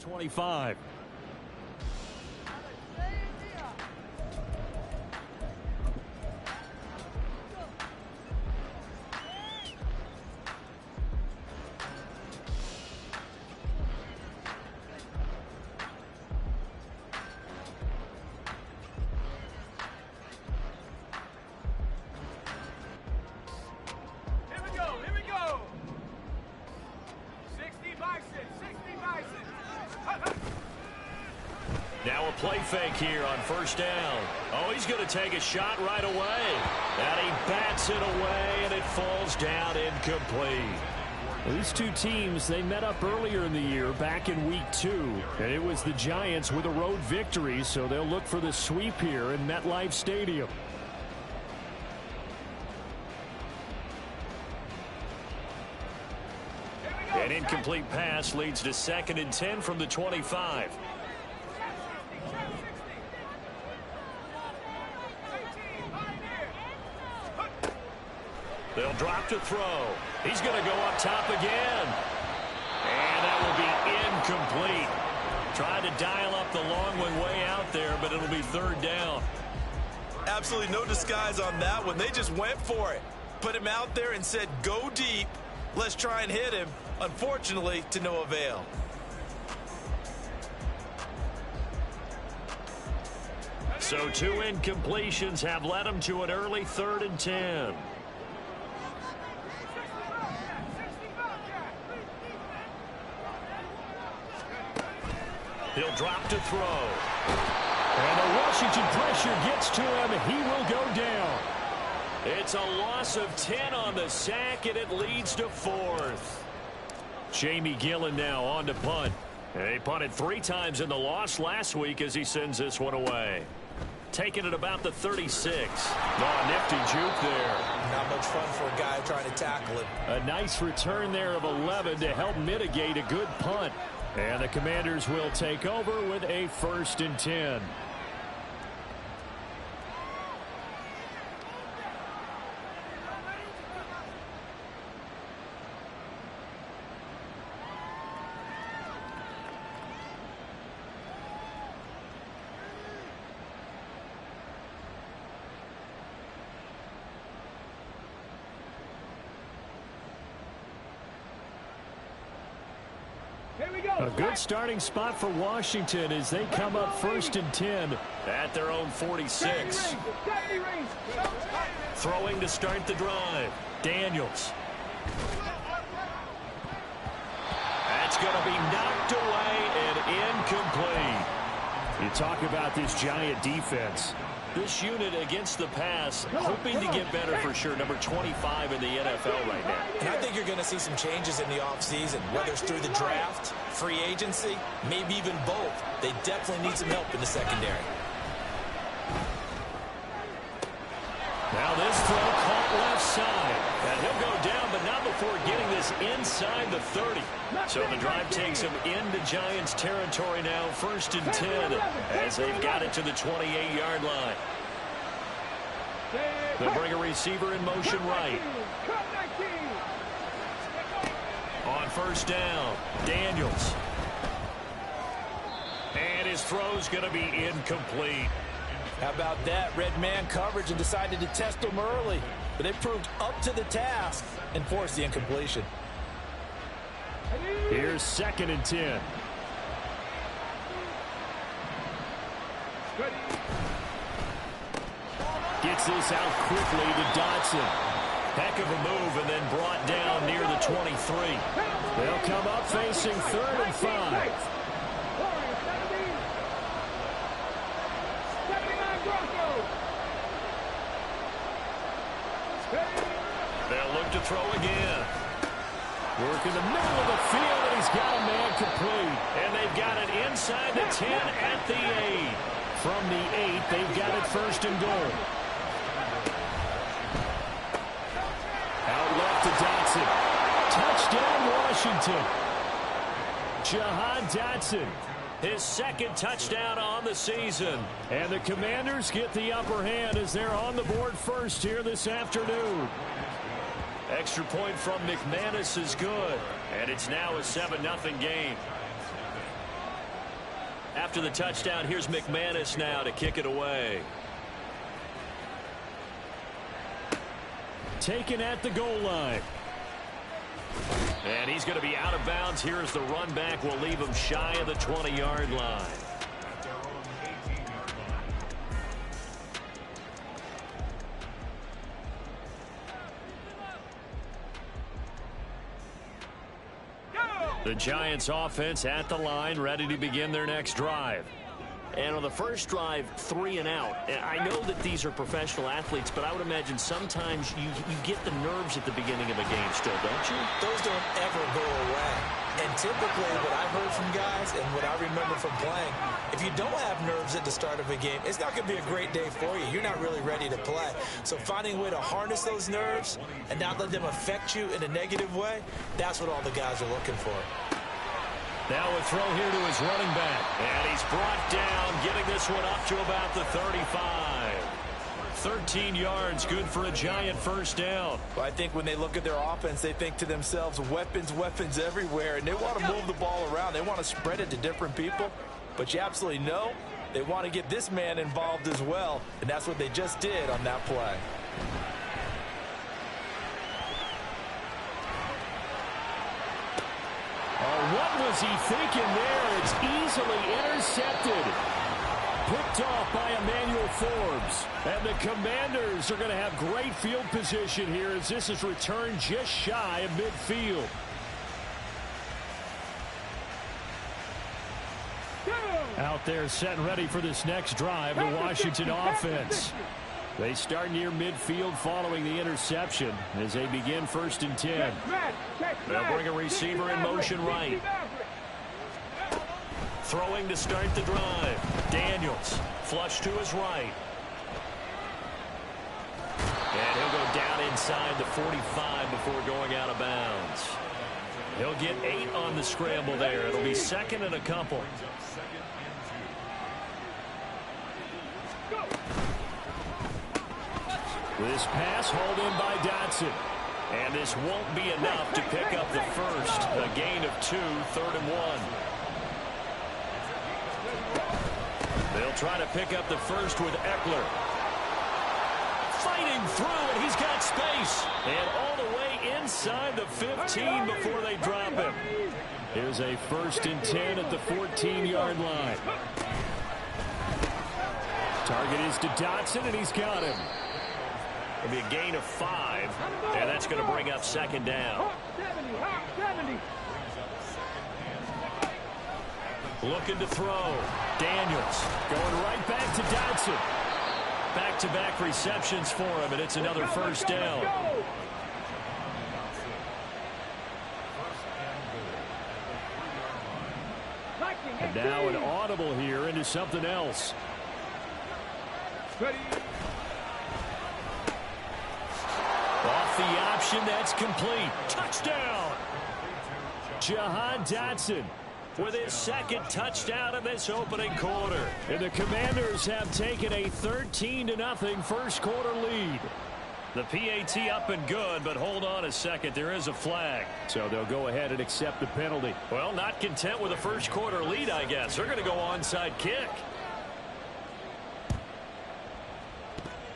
25. Now a play fake here on first down. Oh, he's going to take a shot right away. And he bats it away, and it falls down incomplete. These two teams, they met up earlier in the year back in week 2. And it was the Giants with a road victory, so they'll look for the sweep here in MetLife Stadium. An incomplete pass leads to 2nd and 10 from the 25. They'll drop to throw. He's going to go up top again. And that will be incomplete. Trying to dial up the long one way out there, but it'll be 3rd down. Absolutely no disguise on that one. They just went for it. Put him out there and said, go deep. Let's try and hit him. Unfortunately, to no avail. So 2 incompletions have led him to an early 3rd and 10. He'll drop to throw. And the Washington pressure gets to him. He will go down. It's a loss of 10 on the sack, and it leads to 4th. Jamie Gillen now on to punt. He punted 3 times in the loss last week as he sends this one away. Taking it about the 36. Oh, nifty juke there. Not much fun for a guy trying to tackle him. A nice return there of 11 to help mitigate a good punt. And the Commanders will take over with a 1st and 10. A good starting spot for Washington as they come up 1st and 10 at their own 46. Throwing to start the drive. Daniels. That's going to be knocked away and incomplete. You talk about this Giant defense. This unit against the pass, hoping to get better for sure. Number 25 in the NFL right now. And I think you're going to see some changes in the offseason, whether it's through the draft, free agency, maybe even both. They definitely need some help in the secondary. Now this throw caught left side. And he'll go down, but not before getting this inside the 30. So the drive takes him into Giants territory now, 1st and 10, as they've got it to the 28-yard line. They'll bring a receiver in motion right. On 1st down, Daniels. And his throw's going to be incomplete. How about that? Red man coverage and decided to test him early. But they proved up to the task and forced the incompletion. Here's 2nd and 10. Gets this out quickly to Dotson. Heck of a move and then brought down near the 23. They'll come up facing 3rd and 5. They'll look to throw again. Work in the middle of the field, and he's got a man complete. And they've got it inside the 10 at the 8. From the 8, they've got it 1st and goal. Out left to Dotson. Touchdown, Washington. Jahan Dotson. His 2nd touchdown on the season. And the Commanders get the upper hand as they're on the board first here this afternoon. Extra point from McManus is good. And it's now a 7-0 game. After the touchdown, here's McManus now to kick it away. Taken at the goal line. And he's going to be out of bounds. Here's the run back. Will leave him shy of the 20-yard line. The Giants offense at the line, ready to begin their next drive. And on the first drive, 3 and out. I know that these are professional athletes, but I would imagine sometimes you get the nerves at the beginning of a game still, don't you? Those don't ever go away. And typically what I've heard from guys and what I remember from playing, if you don't have nerves at the start of a game, it's not going to be a great day for you. You're not really ready to play. So finding a way to harness those nerves and not let them affect you in a negative way, that's what all the guys are looking for. Now a throw here to his running back. And he's brought down, getting this one up to about the 35. 13 yards, good for a Giant first down. Well, I think when they look at their offense, they think to themselves, weapons, weapons everywhere, and they want to move the ball around. They want to spread it to different people, but you absolutely know they want to get this man involved as well, and that's what they just did on that play. What was he thinking there? It's easily intercepted. Picked off by Emmanuel Forbes. And the Commanders are going to have great field position here as this is returned just shy of midfield. Out there set and ready for this next drive, the Washington offense. They start near midfield following the interception as they begin 1st and 10. They'll bring a receiver in motion right. Throwing to start the drive. Daniels, flush to his right. And he'll go down inside the 45 before going out of bounds. He'll get 8 on the scramble there. It'll be 2nd and a couple. This pass hauled in by Dotson. And this won't be enough to pick up the first. A gain of 2, 3rd and 1. They'll try to pick up the first with Eckler. Fighting through, and he's got space. And all the way inside the 15 before they drop him. Here's a 1st and 10 at the 14-yard line. Target is to Dotson, and he's got him. It'll be a gain of 5, and that's going to bring up 2nd down. Looking to throw. Daniels going right back to Dotson. Back-to-back receptions for him, and it's another 1st down. And now an audible here into something else. Off the option, that's complete. Touchdown! Jahan Dotson with his 2nd touchdown of this opening quarter. And the Commanders have taken a 13-0 first quarter lead. The PAT up and good, but hold on a second. There is a flag. So they'll go ahead and accept the penalty. Well, not content with a first quarter lead, I guess. They're going to go onside kick.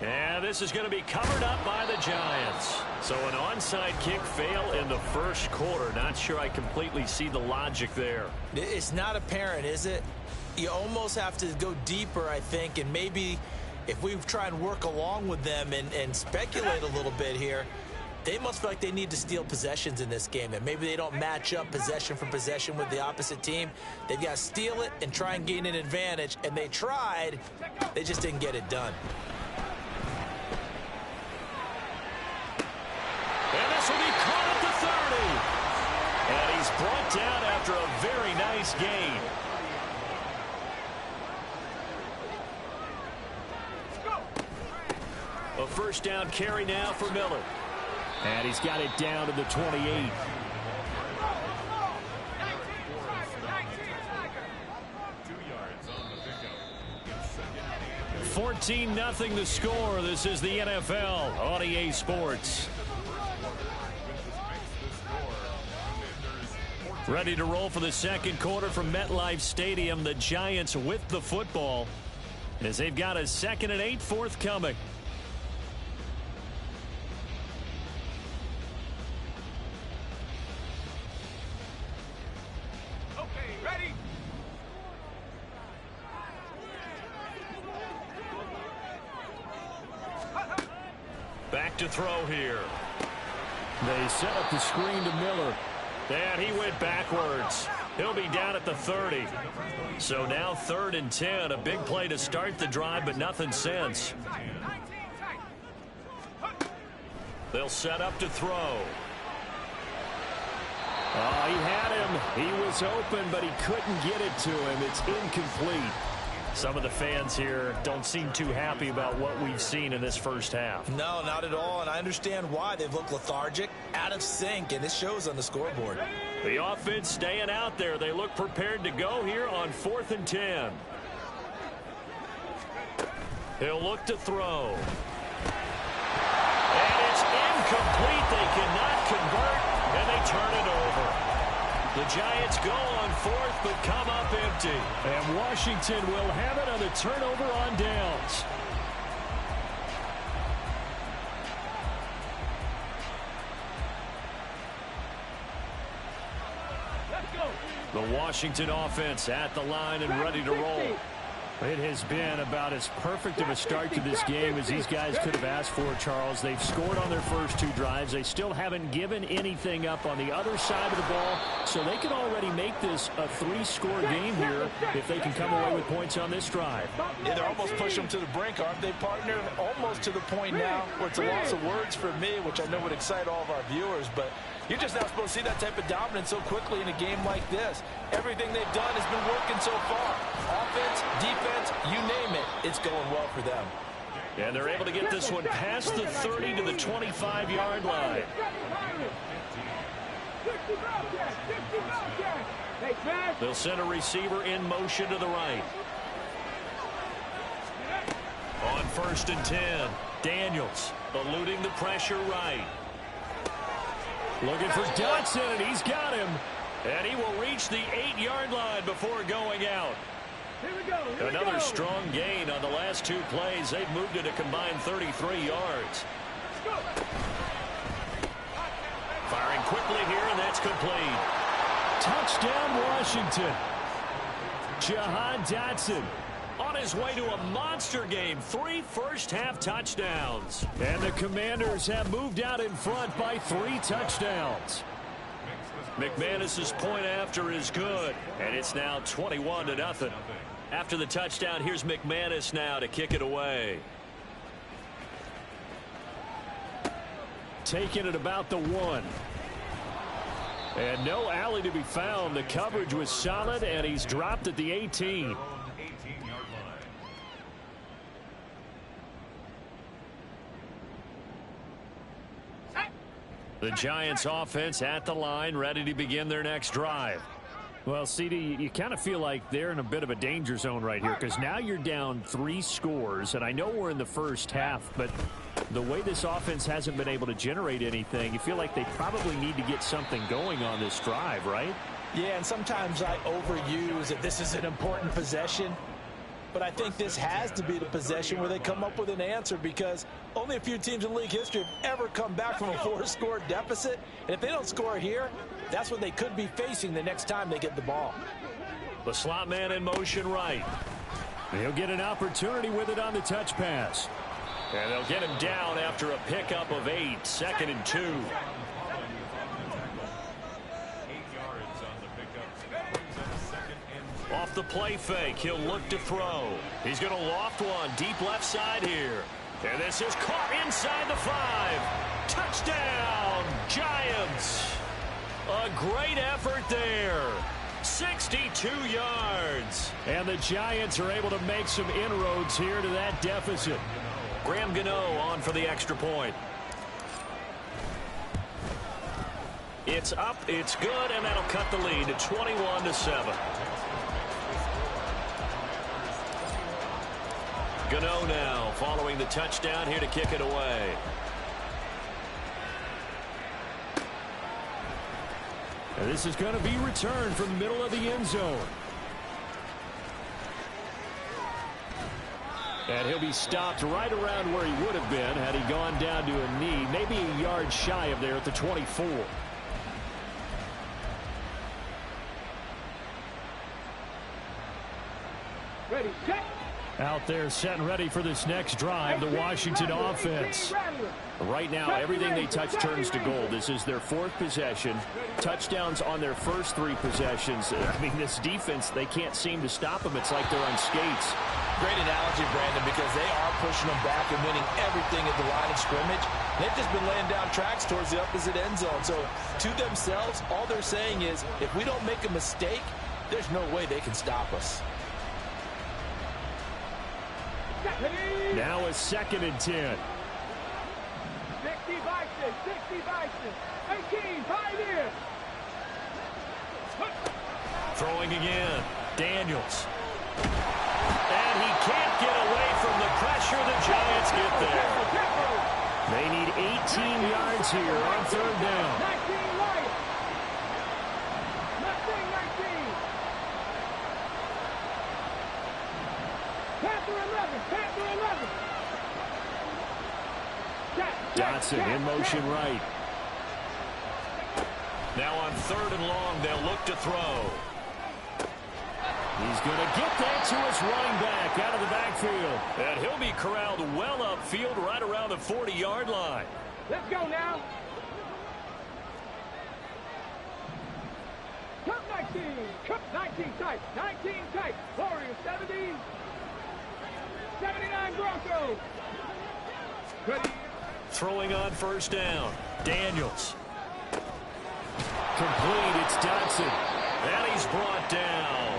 And this is going to be covered up by the Giants. So an onside kick fail in the first quarter. Not sure I completely see the logic there. It's not apparent, is it? You almost have to go deeper, I think, and maybe if we try and work along with them and speculate a little bit here, they must feel like they need to steal possessions in this game, and maybe they don't match up possession for possession with the opposite team. They've got to steal it and try and gain an advantage, and they tried. They just didn't get it done. And this will be caught at the 30. And he's brought down after a very nice gain. A 1st down carry now for Miller. And he's got it down to the 28. $14-0 the score. This is the NFL on EA Sports. Ready to roll for the second quarter from MetLife Stadium. The Giants with the football as they've got a 2nd and 8 forthcoming. Okay, ready? Back to throw here. They set up the screen to Miller. And he went backwards. He'll be down at the 30. So now 3rd and 10. A big play to start the drive, but nothing since. They'll set up to throw. Oh, he had him. He was open, but he couldn't get it to him. It's incomplete. Some of the fans here don't seem too happy about what we've seen in this first half. No, not at all, and I understand why. They've looked lethargic, out of sync, and it shows on the scoreboard. The offense staying out there. They look prepared to go here on 4th and 10. He'll look to throw. And it's incomplete. They cannot convert, and they turn it over. The Giants go on 4th, but come up empty. And Washington will have it on the turnover on downs. The Washington offense at the line and ready to roll. It has been about as perfect of a start to this game as these guys could have asked for, Charles. They've scored on their first 2 drives. They still haven't given anything up on the other side of the ball, so they could already make this a 3-score game here if they can come away with points on this drive. Yeah, they're almost pushing them to the brink, aren't they, partner? Almost to the point now where it's a loss of words for me, which I know would excite all of our viewers, but you're just not supposed to see that type of dominance so quickly in a game like this. Everything they've done has been working so far. Offense, defense, you name it, it's going well for them. And they're able to get this one past the 30 to the 25-yard line. They'll send a receiver in motion to the right. On 1st and 10, Daniels eluding the pressure right. Looking for Dotson, and he's got him. And he will reach the 8-yard line before going out. Another strong gain on the last 2 plays. They've moved it a combined 33 yards. Firing quickly here, and that's complete. Touchdown, Washington. Jahan Dotson On his way to a monster game. 3 first-half touchdowns. And the Commanders have moved out in front by 3 touchdowns. McManus's point after is good, and it's now 21-0. After the touchdown, here's McManus now to kick it away. Taking it about the 1. And no alley to be found. The coverage was solid, and he's dropped at the 18. The Giants offense at the line, ready to begin their next drive. Well, CD, you kind of feel like they're in a bit of a danger zone right here because now you're down 3 scores, and I know we're in the first half, but the way this offense hasn't been able to generate anything, you feel like they probably need to get something going on this drive, right? Yeah, and sometimes I overuse that this is an important possession. But I think this has to be the possession where they come up with an answer because only a few teams in league history have ever come back from a 4-score deficit. And if they don't score here, that's what they could be facing the next time they get the ball. The slot man in motion right. He'll get an opportunity with it on the touch pass. And they'll get him down after a pickup of 8, 2nd and 2. Off the play fake, he'll look to throw. He's going to loft one deep left side here. And this is caught inside the 5. Touchdown, Giants. A great effort there. 62 yards. And the Giants are able to make some inroads here to that deficit. Graham Gano on for the extra point. It's up, it's good, and that'll cut the lead to 21-7. Gano now following the touchdown here to kick it away. This is going to be returned from the middle of the end zone. And he'll be stopped right around where he would have been had he gone down to a knee, maybe a yard shy of there at the 24. Ready, check. Out there set and ready for this next drive, the Washington offense. Right now, everything they touch turns to gold. This is their fourth possession. Touchdowns on their first three possessions. I mean, this defense, they can't seem to stop them. It's like they're on skates. Great analogy, Brandon, because they are pushing them back and winning everything at the line of scrimmage. They've just been laying down tracks towards the opposite end zone. So to themselves, all they're saying is, if we don't make a mistake, there's no way they can stop us. Now a 2nd and 10. 60 Bison, 60 Bison, 18, 5 in. Throwing again, Daniels. And he can't get away from the pressure. The Giants get there. They need 18 yards here on 3rd down. 19 right. Nothing, 19. Panther 11, Panther 11. Dotson in motion right. Now on 3rd and long, they'll look to throw. He's going to get that to his running back out of the backfield. And he'll be corralled well upfield right around the 40-yard line. Let's go now. Cup 19, Cup 19 tight, 19 tight. Warriors 70, 79 Broncos. Ready. Throwing on 1st down. Daniels. Complete, it's Dotson. And he's brought down.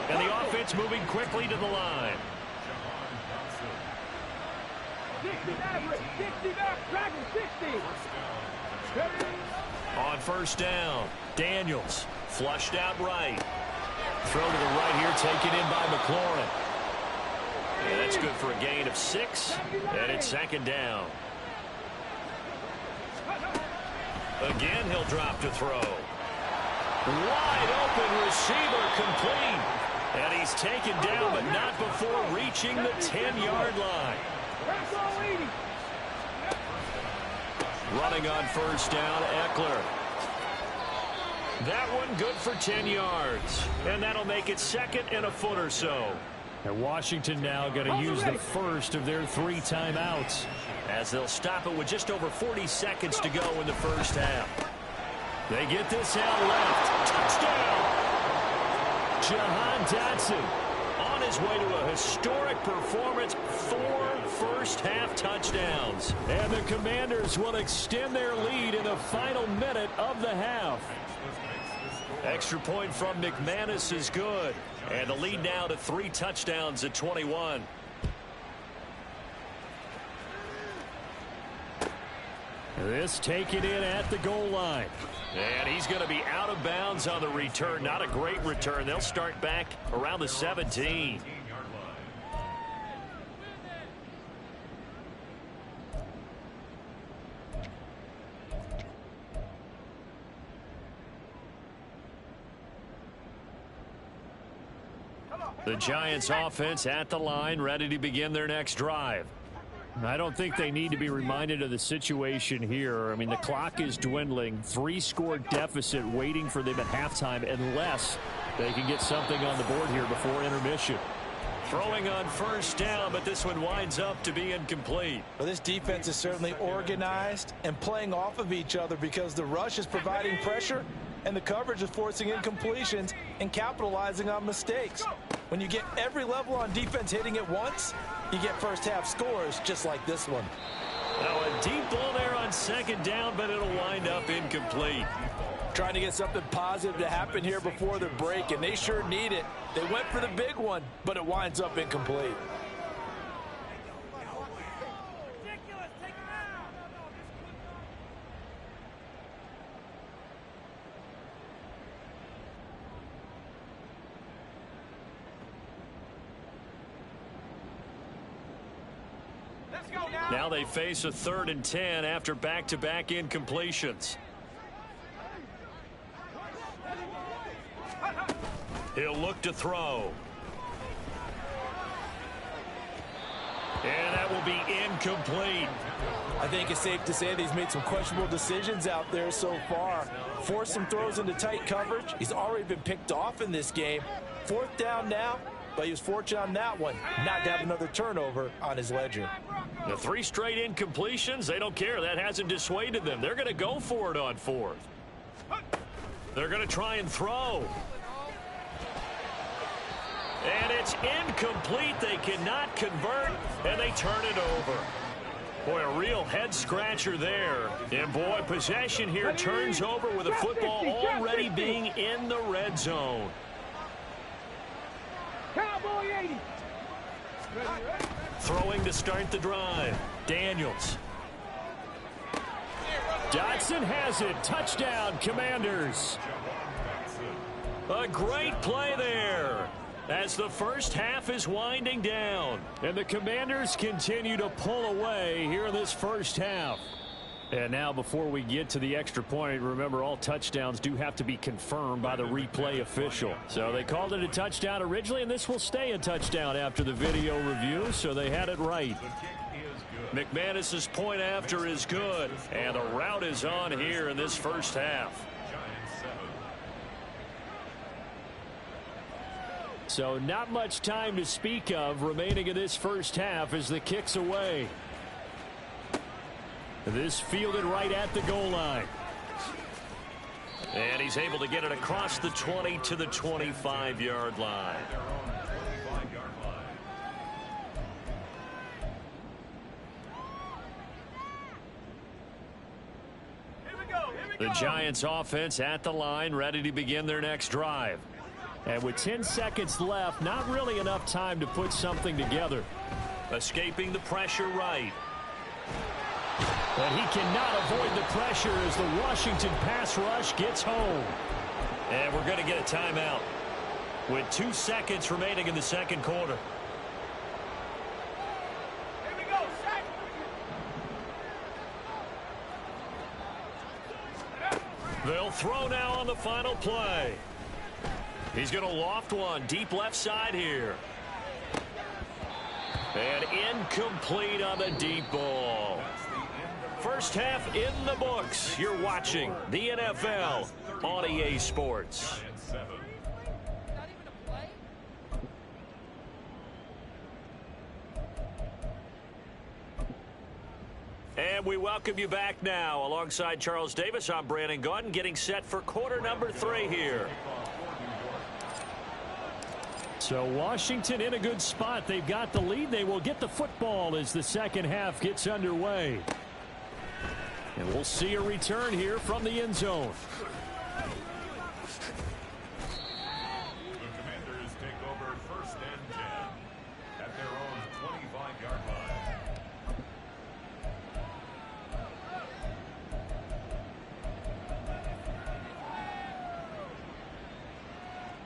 And the offense moving quickly to the line. 60 Maverick, 60 Maverick, Dragon 60. Ready. On 1st down, Daniels. flushed out right. Throw to the right here, taken in by McLaurin. And that's good for a gain of 6. And it's 2nd down. Again, he'll drop to throw. Wide open receiver complete. And he's taken down, but not before reaching the 10-yard line. Running on 1st down, Eckler. That one good for 10 yards. And that'll make it 2nd and a foot or so. And Washington now going to use the first of their 3 timeouts, as they'll stop it with just over 40 seconds to go in the first half. They get this out left. Touchdown! Jahan Dotson on his way to a historic performance. 4 first-half touchdowns. And the Commanders will extend their lead in the final minute of the half. Extra point from McManus is good. And the lead now to 3 touchdowns at 21. This taken in at the goal line. And he's going to be out of bounds on the return. Not a great return. They'll start back around the 17. The Giants offense at the line, ready to begin their next drive. I don't think they need to be reminded of the situation here. I mean, the clock is dwindling. 3-score deficit waiting for them at halftime unless they can get something on the board here before intermission. Throwing on 1st down, but this one winds up to be incomplete. Well, this defense is certainly organized and playing off of each other because the rush is providing pressure and the coverage is forcing incompletions and capitalizing on mistakes. When you get every level on defense hitting at once, you get first-half scores just like this one. Now a deep ball there on 2nd down, but it'll wind up incomplete. Trying to get something positive to happen here before the break, and they sure need it. They went for the big one, but it winds up incomplete. Now they face a 3rd and 10 after back-to-back incompletions. He'll look to throw. And that will be incomplete. I think it's safe to say that he's made some questionable decisions out there so far. Forced some throws into tight coverage. He's already been picked off in this game. 4th down now, but he was fortunate on that one not to have another turnover on his ledger. The 3 straight incompletions, they don't care. That hasn't dissuaded them. They're going to go for it on 4th. They're going to try and throw. And it's incomplete. They cannot convert, and they turn it over. Boy, a real head-scratcher there. And, boy, possession here turns over with the football already being in the red zone. Cowboy 80. Throwing to start the drive. Daniels. Dotson has it. Touchdown, Commanders. A great play there as the first half is winding down. And the Commanders continue to pull away here in this first half. And now before we get to the extra point, remember all touchdowns do have to be confirmed by the replay official. So they called it a touchdown originally, and this will stay a touchdown after the video review, so they had it right. McManus's point after is good, and the route is on here in this first half. So not much time to speak of remaining in this first half as the kick's away. This fielded right at the goal line. And he's able to get it across the 20 to the 25-yard line. The Giants offense at the line, ready to begin their next drive. And with 10 seconds left, not really enough time to put something together. Escaping the pressure right. But he cannot avoid the pressure as the Washington pass rush gets home. And we're going to get a timeout with 2 seconds remaining in the second quarter. Here we go, set. They'll throw now on the final play. He's going to loft one deep left side here. And incomplete on the deep ball. First half in the books. You're watching the NFL on EA Sports. And we welcome you back now. Alongside Charles Davis, I'm Brandon Gaudin, getting set for quarter number 3 here. So Washington in a good spot. They've got the lead. They will get the football as the second half gets underway. And we'll see a return here from the end zone. The Commanders take over 1st and 10 at their own 25-yard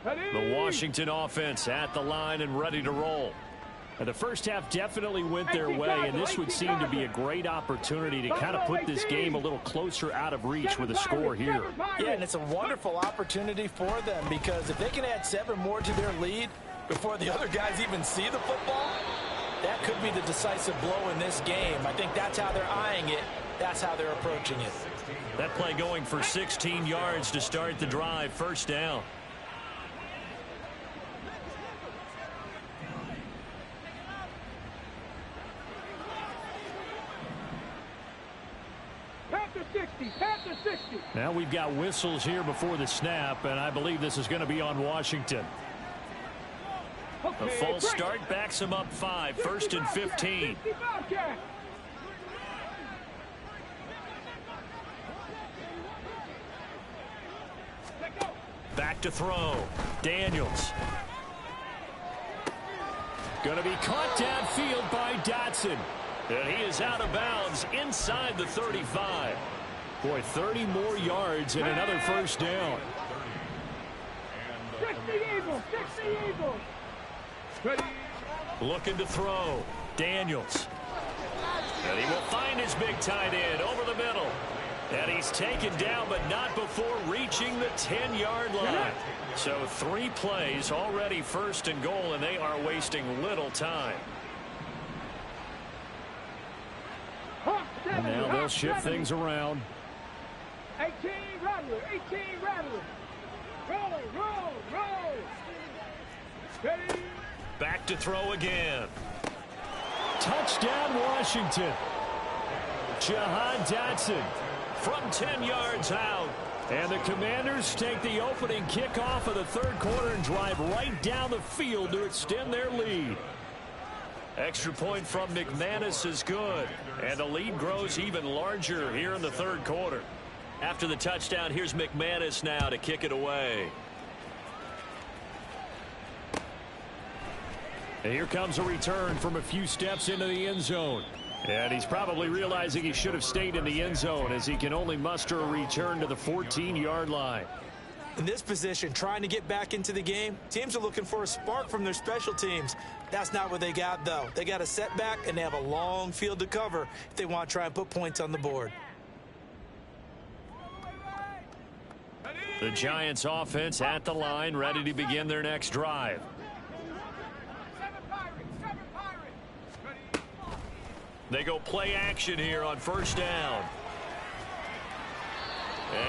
Ready? The Washington offense at the line and ready to roll. And the first half definitely went their way, and this would seem to be a great opportunity to kind of put this game a little closer out of reach with a score here. Yeah, and it's a wonderful opportunity for them because if they can add 7 more to their lead before the other guys even see the football, that could be the decisive blow in this game. I think that's how they're eyeing it. That's how they're approaching it. That play going for 16 yards to start the drive. First down. Panther 60. Now we've got whistles here before the snap, and I believe this is going to be on Washington. A false start backs him up 5. 1st and 15. Back to throw. Daniels. Going to be caught downfield by Dotson. And he is out of bounds inside the 35. Boy, 30 more yards and another first down. 60 Eagles, 60 Eagles. Ready. Looking to throw. Daniels. And he will find his big tight end over the middle. And he's taken down, but not before reaching the 10-yard line. So 3 plays already first and goal, and they are wasting little time. And now they'll shift things around. 18 Rattler, 18 Rattler. Roll, roll, roll. Ready. Back to throw again. Touchdown, Washington. Jahan Dotson From 10 yards out. And the Commanders take the opening kickoff of the third quarter and drive right down the field to extend their lead. Extra point from McManus is good. And the lead grows even larger here in the third quarter. After the touchdown, here's McManus now to kick it away. And here comes a return from a few steps into the end zone. And he's probably realizing he should have stayed in the end zone as he can only muster a return to the 14-yard line. In this position, trying to get back into the game, teams are looking for a spark from their special teams. That's not what they got, though. They got a setback, and they have a long field to cover if they want to try and put points on the board. The Giants offense at the line, ready to begin their next drive. They go play action here on first down.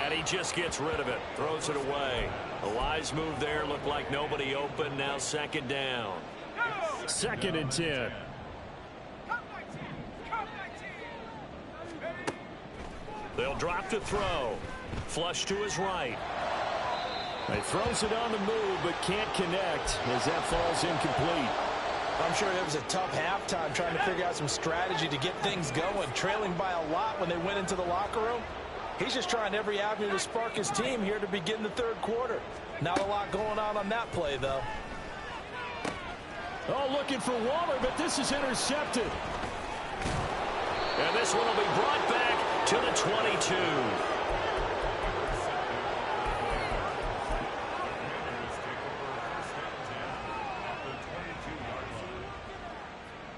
And he just gets rid of it. Throws it away. A wise move there. Looked like nobody open. Now second down. 2nd and 10. They'll drop to throw. Flush to his right. He throws it on the move but can't connect as that falls incomplete. I'm sure it was a tough halftime trying to figure out some strategy to get things going, trailing by a lot when they went into the locker room. He's just trying every avenue to spark his team here to begin the third quarter. Not a lot going on that play, though. Oh, looking for Waller, but this is intercepted. And this one will be brought back to the 22.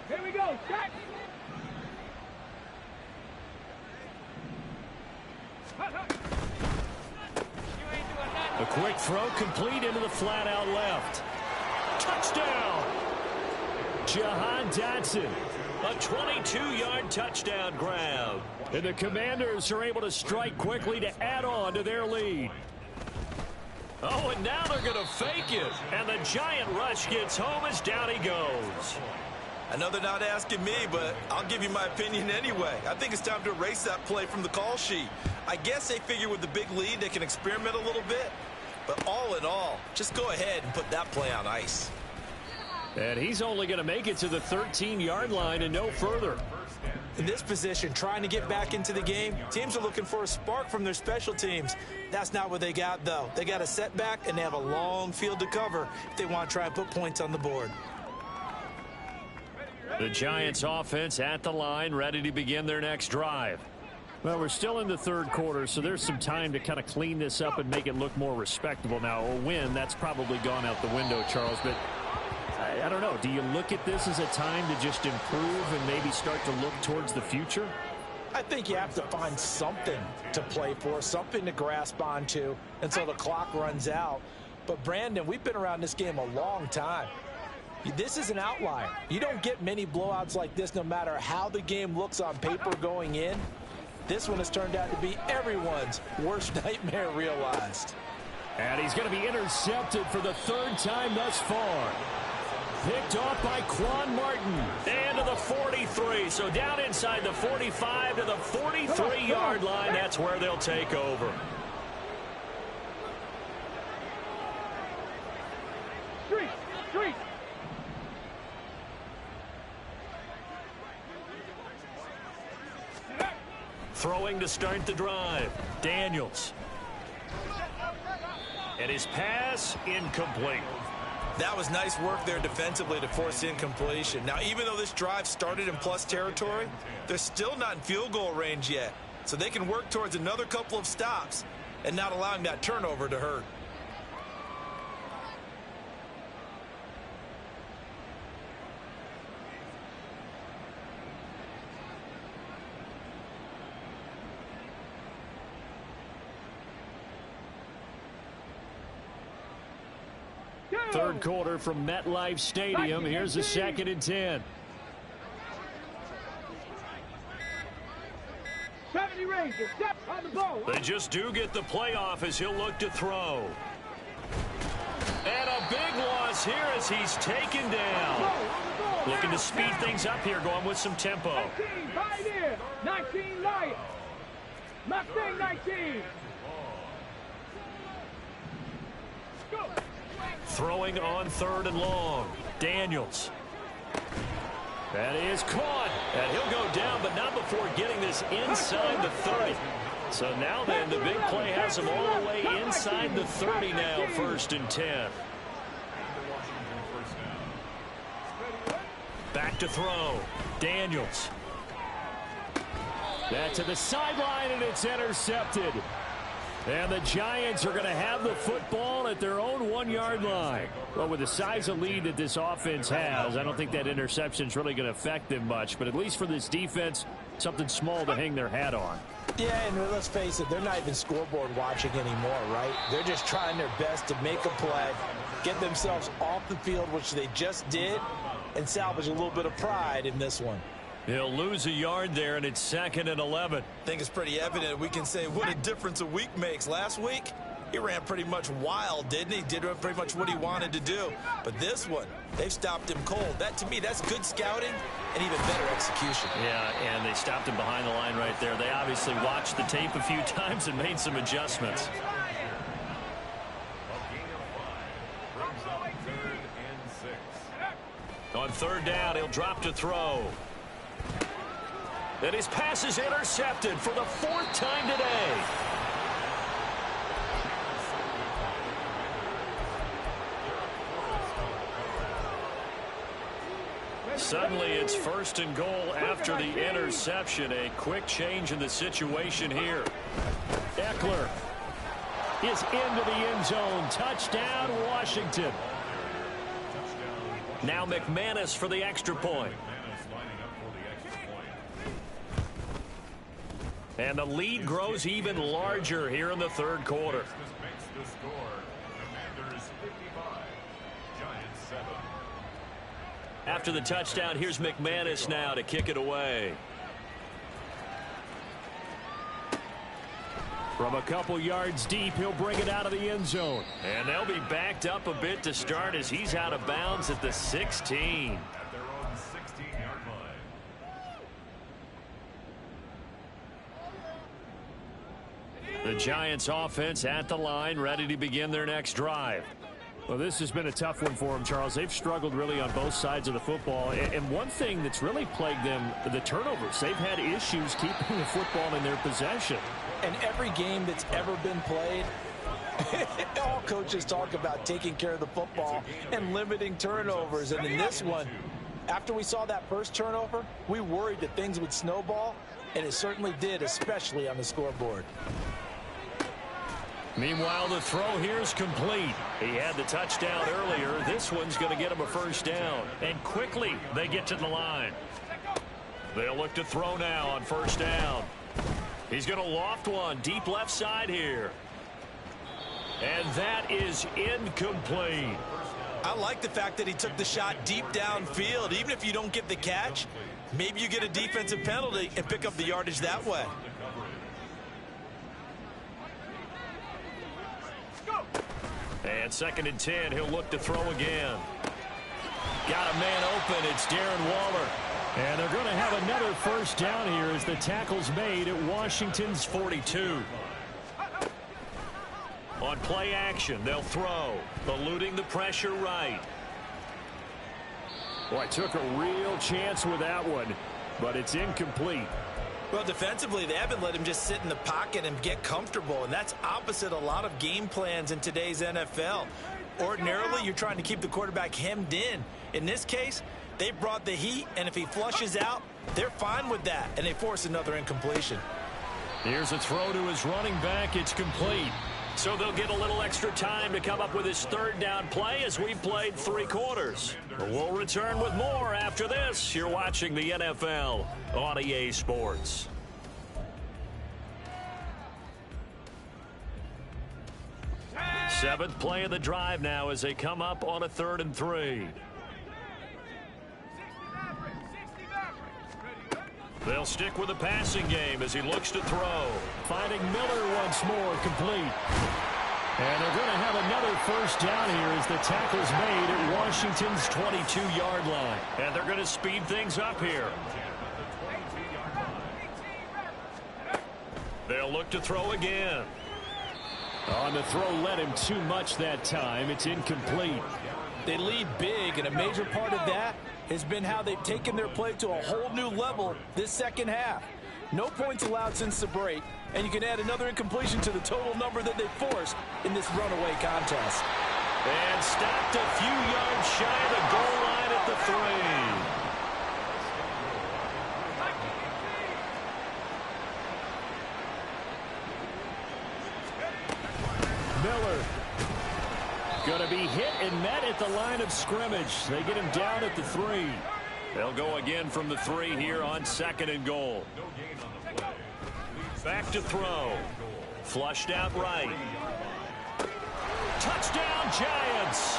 Here we go, set. A quick throw complete into the flat out left. Touchdown! Jahan Dotson. A 22-yard touchdown grab. And the Commanders are able to strike quickly to add on to their lead. Oh, and now they're going to fake it. And the Giant rush gets home as down he goes. I know they're not asking me, but I'll give you my opinion anyway. I think it's time to erase that play from the call sheet. I guess they figure with the big lead they can experiment a little bit. But all in all, just go ahead and put that play on ice. And he's only going to make it to the 13-yard line and no further. In this position, trying to get back into the game, teams are looking for a spark from their special teams. That's not what they got, though. They got a setback, and they have a long field to cover if they want to try and put points on the board. The Giants offense at the line, ready to begin their next drive. Well, we're still in the third quarter, so there's some time to kind of clean this up and make it look more respectable. Now, a win, that's probably gone out the window, Charles, but I don't know. Do you look at this as a time to just improve and maybe start to look towards the future? I think you have to find something to play for, something to grasp onto until the clock runs out. But, Brandon, we've been around this game a long time. This is an outlier. You don't get many blowouts like this no matter how the game looks on paper going in. This one has turned out to be everyone's worst nightmare realized. And he's going to be intercepted for the third time thus far. Picked off by Quan Martin. And to the 43. So down inside the 45 to the 43-yard line. That's where they'll take over. Street. Throwing to start the drive. Daniels. And his pass incomplete. That was nice work there defensively to force incompletion. Now, even though this drive started in plus territory, they're still not in field goal range yet. So they can work towards another couple of stops and not allowing that turnover to hurt. Third quarter from MetLife Stadium. Here's the 2nd and 10. 70 Rangers, step on the ball. They just do get the playoff as he'll look to throw. And a big loss here as he's taken down. Looking to speed things up here, going with some tempo. 19, Pioneer. 19, Lion. Mustang 19. Go. Throwing on 3rd and long. Daniels. That is caught. And he'll go down, but not before getting this inside the 30. So now then, the big play has him all the way inside the 30 now, 1st and 10. Back to throw. Daniels. That to the sideline, and it's intercepted. And the Giants are going to have the football at their own 1-yard line. Well, with the size of lead that this offense has, I don't think that interception is really going to affect them much. But at least for this defense, something small to hang their hat on. Yeah, and let's face it, they're not even scoreboard watching anymore, right? They're just trying their best to make a play, get themselves off the field, which they just did, and salvage a little bit of pride in this one. He'll lose a yard there, and it's 2nd and 11. I think it's pretty evident. We can say what a difference a week makes. Last week, he ran pretty much wild, didn't he? Did pretty much what he wanted to do. But this one, they've stopped him cold. That, to me, that's good scouting and even better execution. Yeah, and they stopped him behind the line right there. They obviously watched the tape a few times and made some adjustments. On 3rd down, he'll drop to throw. And his pass is intercepted for the 4th time today. Suddenly it's 1st and goal after the interception. A quick change in the situation here. Eckler is into the end zone. Touchdown, Washington. Now McManus for the extra point. And the lead grows even larger here in the 3rd quarter. After the touchdown, here's McManus now to kick it away. From a couple yards deep, he'll bring it out of the end zone. And they'll be backed up a bit to start as he's out of bounds at the 16. At their own 16-yard line. The Giants offense at the line, ready to begin their next drive. Well, this has been a tough one for them, Charles. They've struggled really on both sides of the football. And one thing that's really plagued them, the turnovers. They've had issues keeping the football in their possession. And every game that's ever been played, all coaches talk about taking care of the football and limiting turnovers. And in this one, after we saw that first turnover, we worried that things would snowball, and it certainly did, especially on the scoreboard. Meanwhile, the throw here is complete. He had the touchdown earlier. This one's going to get him a 1st down. And quickly, they get to the line. They'll look to throw now on 1st down. He's going to loft one deep left side here. And that is incomplete. I like the fact that he took the shot deep downfield. Even if you don't get the catch, maybe you get a defensive penalty and pick up the yardage that way. And 2nd and 10, he'll look to throw again. Got a man open. It's Darren Waller. And they're going to have another 1st down here as the tackle's made at Washington's 42. On play action, they'll throw. Eluding the pressure right. Boy, took a real chance with that one, but it's incomplete. Well, defensively, they haven't let him just sit in the pocket and get comfortable, and that's opposite a lot of game plans in today's NFL. Ordinarily, you're trying to keep the quarterback hemmed in. In this case, they brought the heat, and if he flushes out, they're fine with that, and they force another incompletion. Here's a throw to his running back. It's complete. So they'll get a little extra time to come up with his 3rd down play as we've played 3 quarters. We'll return with more after this. You're watching the NFL on EA Sports. Seventh play of the drive now as they come up on a 3rd and 3. They'll stick with the passing game as he looks to throw. Finding Miller once more, complete. And they're going to have another first down here as the tackle's made at Washington's 22-yard line. And they're going to speed things up here. They'll look to throw again. On the throw, led him too much that time. It's incomplete. They lead big, and a major part of that has been how they've taken their play to a whole new level this second half. No points allowed since the break, and you can add another incompletion to the total number that they forced in this runaway contest. And stopped a few yards shy of the goal line at the 3. Miller going to be hit and met at the line of scrimmage. They get him down at the 3. They'll go again from the 3 here on 2nd and goal. Back to throw. Flushed out right. Touchdown Giants!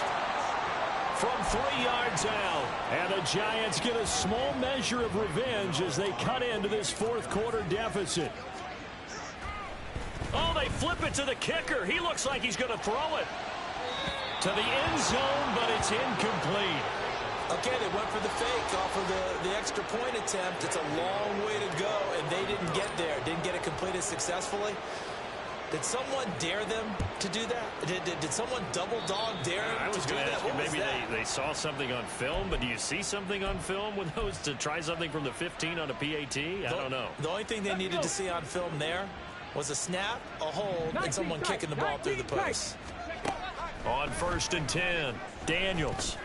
From 3 yards out. And the Giants get a small measure of revenge as they cut into this 4th quarter deficit. Oh, they flip it to the kicker. He looks like he's going to throw it to the end zone, but it's incomplete. Okay, they went for the fake off of the extra point attempt. It's a long way to go, and they didn't get there. Didn't get it completed successfully. Did someone dare them to do that? Did someone double dog dare them to do that? I was going to ask you, maybe they saw something on film, but do you see something on film with those to try something from the 15 on a PAT? I don't know. The only thing they needed to see on film there was a snap, a hold, and someone kicking the ball through the post. On 1st and 10, Daniels.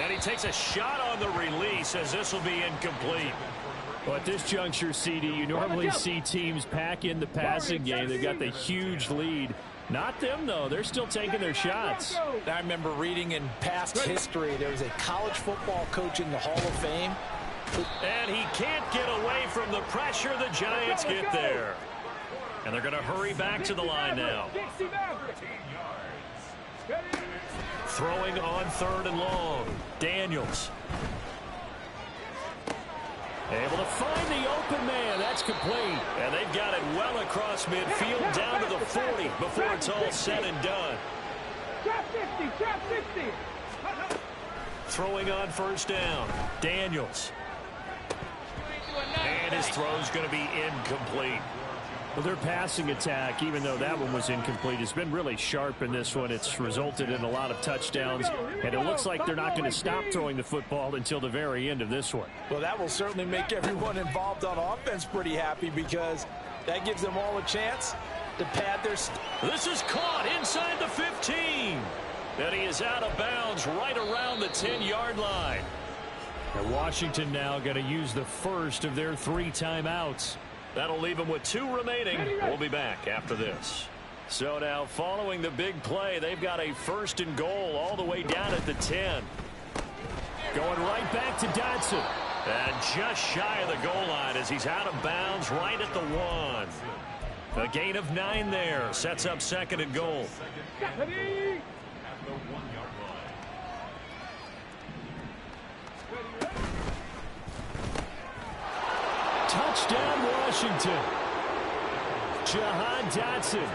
And he takes a shot on the release as this will be incomplete. Well, at this juncture, CD, you normally see teams pack in the passing game. They've got the huge lead. Not them, though. They're still taking their shots. I remember reading in past history, there was a college football coach in the Hall of Fame. And he can't get away from the pressure. The Giants get there. And they're going to hurry back to the line now. Throwing on 3rd and long. Daniels. Able to find the open man. That's complete. And they've got it well across midfield down to the 40 before it's all said and done. Trap 50. Throwing on 1st down. Daniels. And his throw's going to be incomplete. Well, their passing attack, even though that one was incomplete, has been really sharp in this one. It's resulted in a lot of touchdowns, and it looks like they're not going to stop throwing the football until the very end of this one. Well, that will certainly make everyone involved on offense pretty happy because that gives them all a chance to pad their... This is caught inside the 15. And he is out of bounds right around the 10-yard line. And Washington now going to use the first of their 3 timeouts. That'll leave them with 2 remaining. We'll be back after this. So now following the big play, they've got a 1st and goal all the way down at the 10. Going right back to Dotson. And just shy of the goal line as he's out of bounds right at the 1. A gain of 9 there. Sets up 2nd and goal. Touchdown, Washington. Jahan Dotson.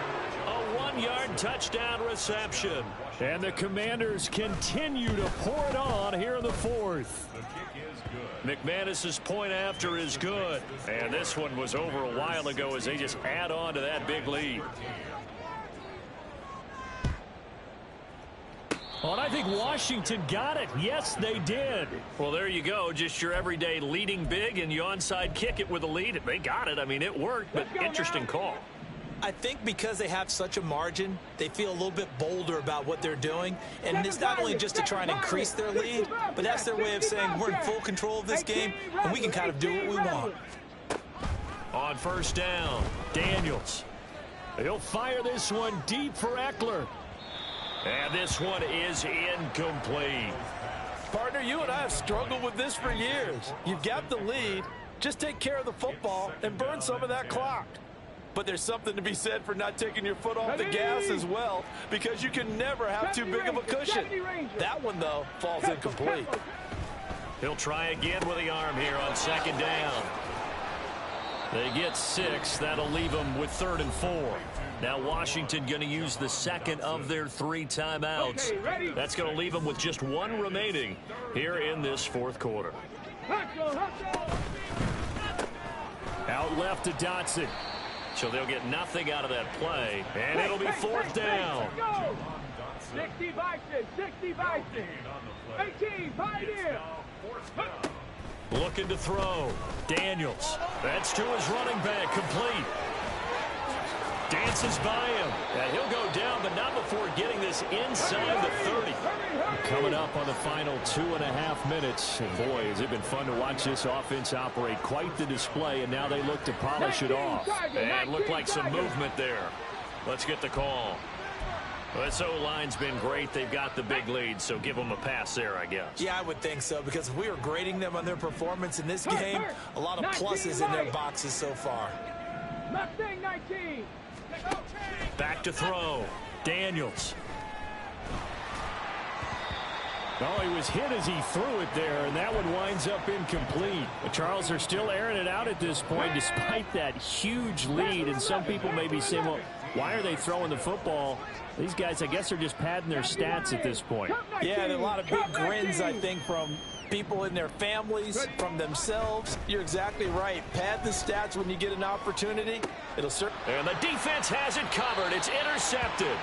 A 1-yard touchdown reception. And the Commanders continue to pour it on here in the 4th. McManus's point after is good. And this one was over a while ago as they just add on to that big lead. Well, and I think Washington got it. Yes, they did. Well, there you go. Just your everyday leading big, and you onside kick it with a lead. They got it. I mean, it worked, but interesting call. I think because they have such a margin, they feel a little bit bolder about what they're doing. And it's not only just to try and increase their lead, but that's their way of saying we're in full control of this game, and we can kind of do what we want. On 1st down, Daniels. He'll fire this one deep for Eckler. And this one is incomplete. Partner, you and I have struggled with this for years. You've got the lead. Just take care of the football and burn some of that clock. But there's something to be said for not taking your foot off the gas as well, because you can never have too big of a cushion. That one, though, falls incomplete. He'll try again with the arm here on second down. They get 6. That'll leave them with 3rd and 4. Now Washington going to use the second of their 3 timeouts. That's going to leave them with just 1 remaining here in this 4th quarter. Out left to Dotson. So they'll get nothing out of that play, and it'll be 4th down. 60 Bison, 60 Bison. 18, Pioneer. Looking to throw. Daniels. That's to his running back. Complete. Dances by him. And he'll go down, but not before getting this inside the 30. Coming up on the final 2.5 minutes. And boy, has it been fun to watch this offense operate. Quite the display, and now they look to polish it off. And looked like some movement there. Let's get the call. Well, this O-line's been great. They've got the big lead, so give them a pass there, I guess. Yeah, I would think so, because if we were grading them on their performance in this game, a lot of pluses in their boxes so far. Mustang 19. Back to throw. Daniels. Oh, he was hit as he threw it there, and that one winds up incomplete. But Charles, are still airing it out at this point despite that huge lead. And some people may be saying, well, why are they throwing the football? These guys, I guess, are just padding their stats at this point. Yeah, there are a lot of big grins, I think, from people in their families, from themselves. You're exactly right. Pad the stats when you get an opportunity. It'll certainly. And the defense has it covered. It's intercepted.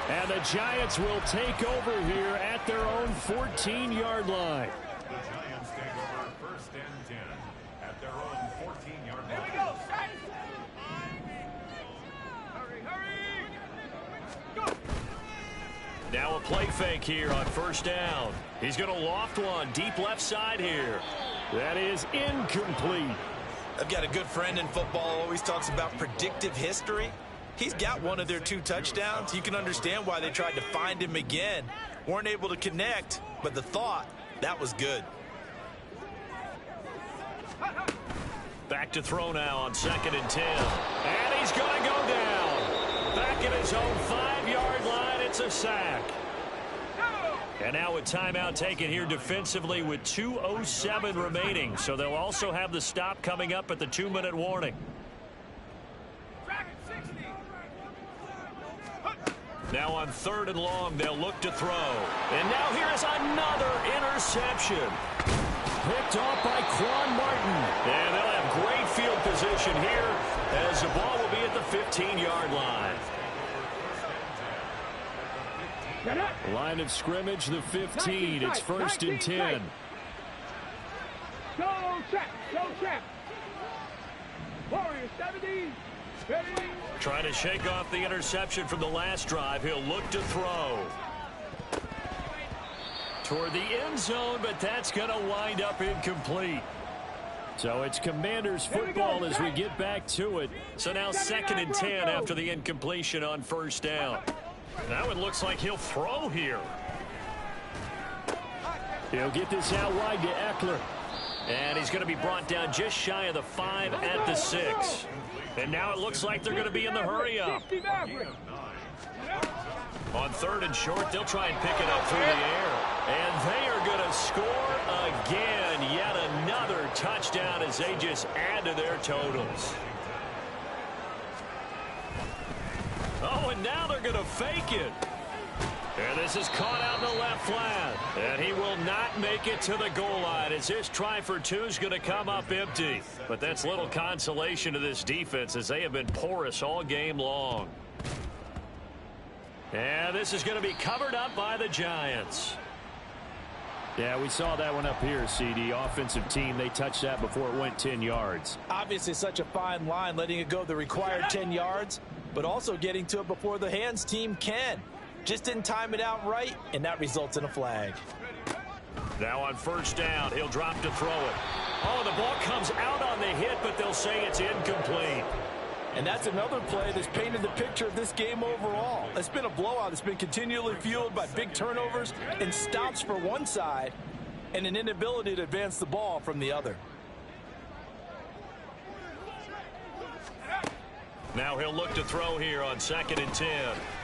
And the Giants will take over here at their own 14-yard line. The Giants take over 1st and 10 at their own 14-yard line. Here we go. Hurry, hurry. Go. Now a play fake here on 1st down. He's going to loft one deep left side here. That is incomplete. I've got a good friend in football, always talks about predictive history. He's got one of their 2 touchdowns. You can understand why they tried to find him again. Weren't able to connect, but the thought, that was good. Back to throw now on 2nd and 10. And he's going to go down. Back at his own 5-yard line. It's a sack. And now a timeout taken here defensively with 2:07 remaining. So they'll also have the stop coming up at the 2-minute warning. Now on 3rd and long, they'll look to throw. And now here's another interception. Picked off by Quan Martin. And they'll have great field position here as the ball will be at the 15-yard line. Line of scrimmage, the 15. It's 1st and 10. Go check, go check. Warriors 70. Ready. Trying to shake off the interception from the last drive. He'll look to throw. Toward the end zone, but that's going to wind up incomplete. So it's Commanders football as we get back to it. So now 2nd and 10 after the incompletion on 1st down. Now it looks like he'll throw here. He'll get this out wide to Eckler. And he's going to be brought down just shy of the 5 at the 6. And now it looks like they're going to be in the hurry-up. On 3rd and short, they'll try and pick it up through the air. And they are going to score again. Yet another touchdown as they just add to their totals. Oh, and now they're going to fake it. And this is caught out in the left flat. And he will not make it to the goal line as this try for 2 is going to come up empty. But that's little consolation to this defense as they have been porous all game long. And this is going to be covered up by the Giants. Yeah, we saw that one up here, CD. Offensive team, they touched that before it went 10 yards. Obviously such a fine line, letting it go the required 10 yards, but also getting to it before the hands team can. Just didn't time it out right, and that results in a flag. Now on 1st down, he'll drop to throw it. Oh, the ball comes out on the hit, but they'll say it's incomplete. And that's another play that's painted the picture of this game overall. It's been a blowout. It's been continually fueled by big turnovers and stops for one side and an inability to advance the ball from the other. Now he'll look to throw here on 2nd and 10.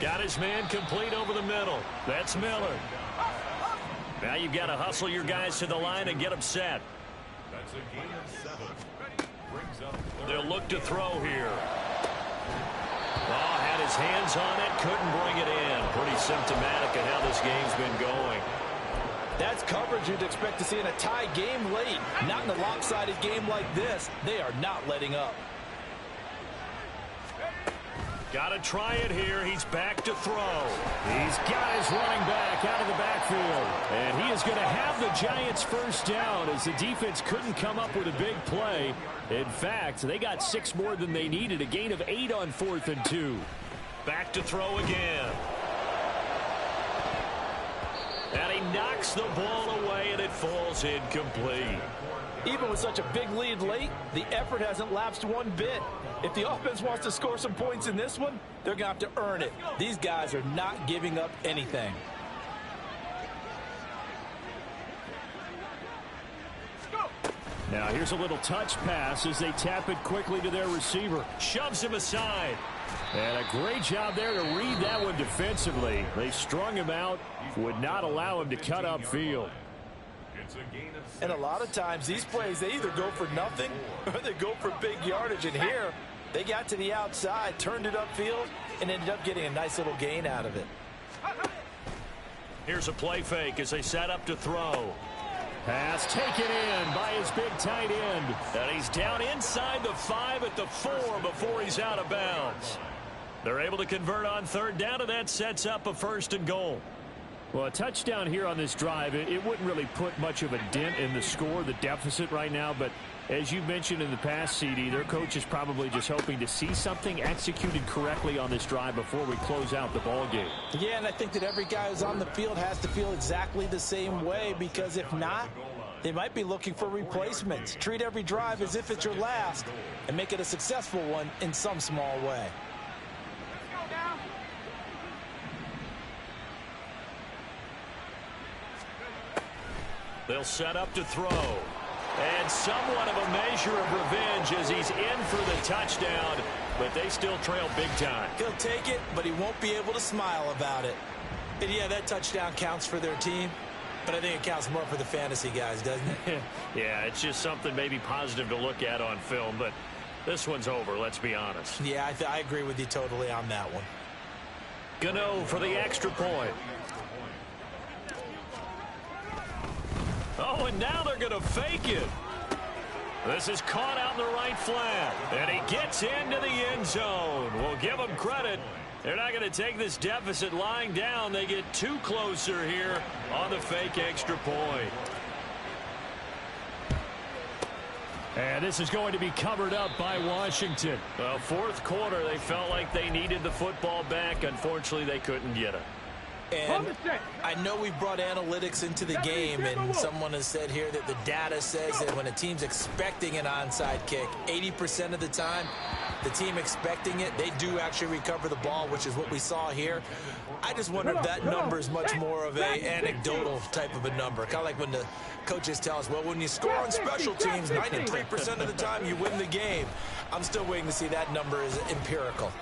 Got his man complete over the middle. That's Miller. Now you've got to hustle your guys to the line and get them set. That's a gain of 7. Brings up They'll look to throw here. Oh, had his hands on it, couldn't bring it in. Pretty symptomatic of how this game's been going. That's coverage you'd expect to see in a tie game late. Not in a lopsided game like this. They are not letting up. Got to try it here. He's back to throw. He's got his running back out of the backfield. And he is going to have the Giants first down as the defense couldn't come up with a big play. In fact, they got 6 more than they needed. A gain of 8 on 4th and 2. Back to throw again. And he knocks the ball away, and it falls incomplete. Even with such a big lead late, the effort hasn't lapsed one bit. If the offense wants to score some points in this one, they're going to have to earn it. These guys are not giving up anything. Now here's a little touch pass as they tap it quickly to their receiver. Shoves him aside. And a great job there to read that one defensively. They strung him out, would not allow him to cut upfield. It's a gain of 6. And a lot of times these plays, they either go for nothing or they go for big yardage. And here, they got to the outside, turned it upfield, and ended up getting a nice little gain out of it. Here's a play fake as they set up to throw. Pass taken in by his big tight end. And he's down inside the 5 at the 4 before he's out of bounds. They're able to convert on 3rd down, and that sets up a 1st and goal. Well, a touchdown here on this drive, it wouldn't really put much of a dent in the score, the deficit right now. But as you mentioned in the past, CD, their coach is probably just hoping to see something executed correctly on this drive before we close out the ball game. Yeah, and I think that every guy who's on the field has to feel exactly the same way, because if not, they might be looking for replacements. Treat every drive as if it's your last and make it a successful one in some small way. They'll set up to throw. And somewhat of a measure of revenge as he's in for the touchdown, but they still trail big time. He'll take it, but he won't be able to smile about it. And yeah, that touchdown counts for their team, but I think it counts more for the fantasy guys, doesn't it? Yeah, it's just something maybe positive to look at on film, but this one's over, let's be honest. Yeah, I agree with you totally on that one. Gano for the extra point. Oh, and now they're going to fake it. This is caught out in the right flat, and he gets into the end zone. We'll give them credit. They're not going to take this deficit lying down. They get 2 closer here on the fake extra point. And this is going to be covered up by Washington. Well, 4th quarter, they felt like they needed the football back. Unfortunately, they couldn't get it. And I know we've brought analytics into the game, and someone has said here that the data says that when a team's expecting an onside kick, 80% of the time, the team expecting it, they do actually recover the ball, which is what we saw here. I just wonder if that number is much more of a anecdotal type of a number. Kind of like when the coaches tell us, well, when you score on special teams, 93% of the time you win the game. I'm still waiting to see that number is empirical.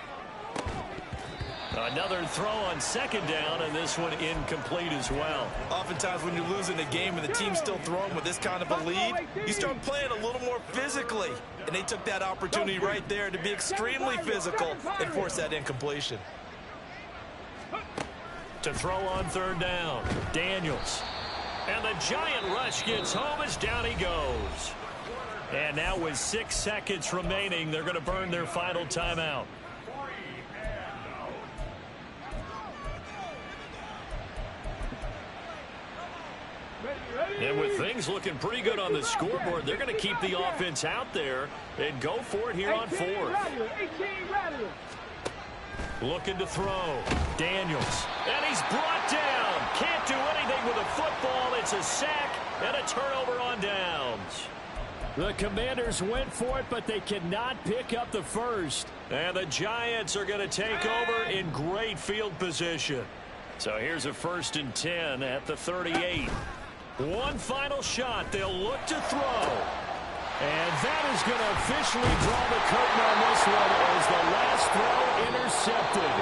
Another throw on 2nd down, and this one incomplete as well. Oftentimes when you're losing a game and the team's still throwing with this kind of a lead, you start playing a little more physically. And they took that opportunity right there to be extremely physical and force that incompletion. To throw on 3rd down, Daniels. And the giant rush gets home as down he goes. And now with 6 seconds remaining, they're going to burn their final timeout. And with things looking pretty good on the scoreboard, they're going to keep the offense out there and go for it here on 4th. Looking to throw. Daniels. And he's brought down. Can't do anything with a football. It's a sack and a turnover on downs. The Commanders went for it, but they cannot pick up the first. And the Giants are going to take over in great field position. So here's a 1st and 10 at the 38. One final shot. They'll look to throw. And that is going to officially draw the curtain on this one as the last throw intercepted.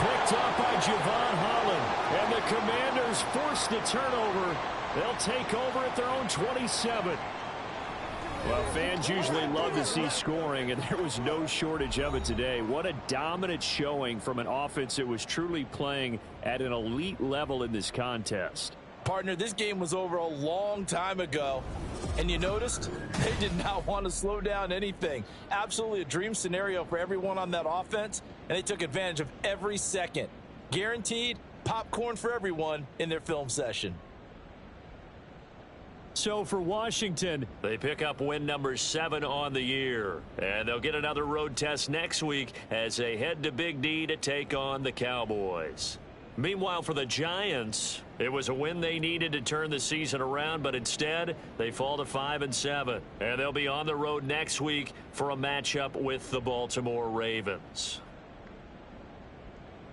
Picked up by Javon Holland. And the Commanders force the turnover. They'll take over at their own 27. Well, fans usually love to see scoring, and there was no shortage of it today. What a dominant showing from an offense that was truly playing at an elite level in this contest. Partner, this game was over a long time ago, and you noticed they did not want to slow down anything. Absolutely a dream scenario for everyone on that offense, and they took advantage of every second. Guaranteed popcorn for everyone in their film session. So for Washington, they pick up win number 7 on the year. And they'll get another road test next week as they head to Big D to take on the Cowboys. Meanwhile, for the Giants, it was a win they needed to turn the season around, but instead they fall to 5-7. And they'll be on the road next week for a matchup with the Baltimore Ravens.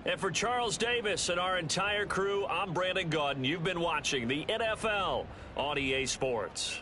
And for Charles Davis and our entire crew, I'm Brandon Gaudin. You've been watching the NFL on EA Sports.